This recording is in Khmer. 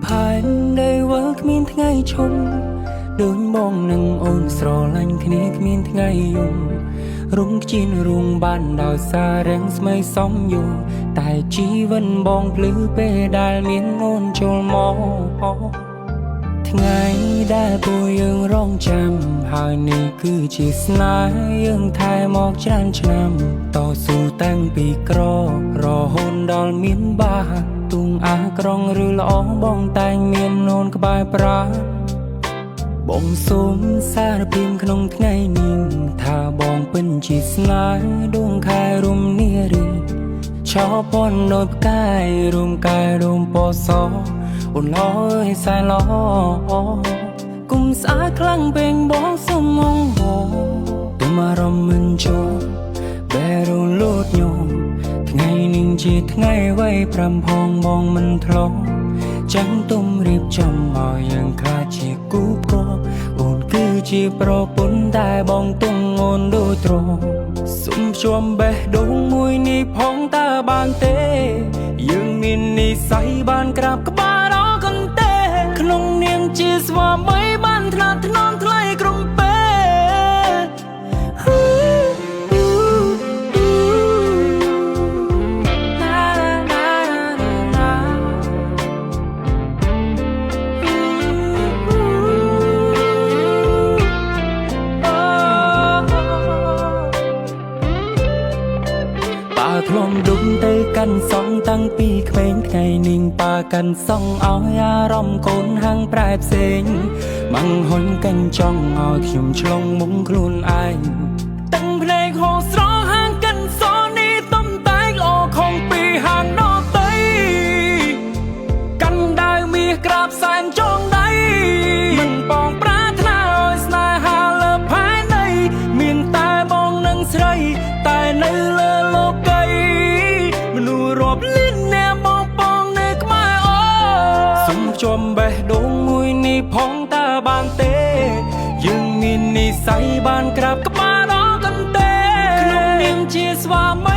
ផែនដែលវើគ្មានថ្ងៃឈុំដូចបងនឹងអូនស្រឡាញ់គ្នាគ្មានថ្ងៃយំរុងជីនរុងបានដោយសាររាំងស្មីសំយោតែជីវិនបងភ្លឺពេលដែលមានអូនចូលមកថ្ងៃដែលពួកយើងរងចាំហើយនេះគឺជាស្នេហ៍យើងថែមកច្រើនឆ្នាំតស៊ូតាំងពីក្ររហូតដល់មានបាទុងអាក្រងឬល្អបងតែងមានអូនក្បែរប្រាបងសូមសារភាពក្នុងថ្ងៃនេះថាបងពិនជាស្នេហ៍ដួងខែរំនារីឆោពន់ដូចផ្កាយរំកាយរំពណ៌សអូនឡយសែឡគុំស្អាតខ្លាំងពេញបងសុំងងហោទុំអារម្មណ៍មិនចូលបែររូនលូតញោមថ្ងៃនេះជាថ្ងៃໄວ5ផងបងមិនធ្លាប់ចាំទុំរៀបចំឲ្យយើងខ្លាចជាគូព្រោះអូនគឺជាប្រពន្ធតែបងទុំអូនដូចទ្រសុំជួមបេះដូងមួយនេះផងតើបានទេយើងមាននិស្ស័យបានក្រាបក្បាលរកកន្ទេក្នុងនាមជាស្វាមីបានថ្នាក់ថ្នមថ្លៃក្រុមពេធ្លំដុំទៅកាន់សងតាំងពីក្មេងថ្ងៃនេះប៉ាកាន់សងឲ្យអារម្មណ៍កូនហាំងប្រែផ្សេងម៉ាំងហុញកាញ់ចង់ឲ្យខ្ញុំឆ្លងមុំខ្លួនឯងតាំងភ្នែកហូរស្រងហាងកាន់សនេះទំតែងល្អខំពីហាងដតីកាន់ដាវមាសក្រាបសែនចងដៃមិនបងប្រាថ្នាឲ្យស្នេហាលើផែនដីមានតែបងនឹងស្រីតែនៅលើលោកីមនុស្សរាប់លានអ្នកបងបងនៅក្បែរអូសុំជួមបេះដូងមួយនេះផងតើបានទេយើងមាននិស្ស័យបានក្រាបក្បាលរកកន្ទេក្នុងនាមជាស្វាមី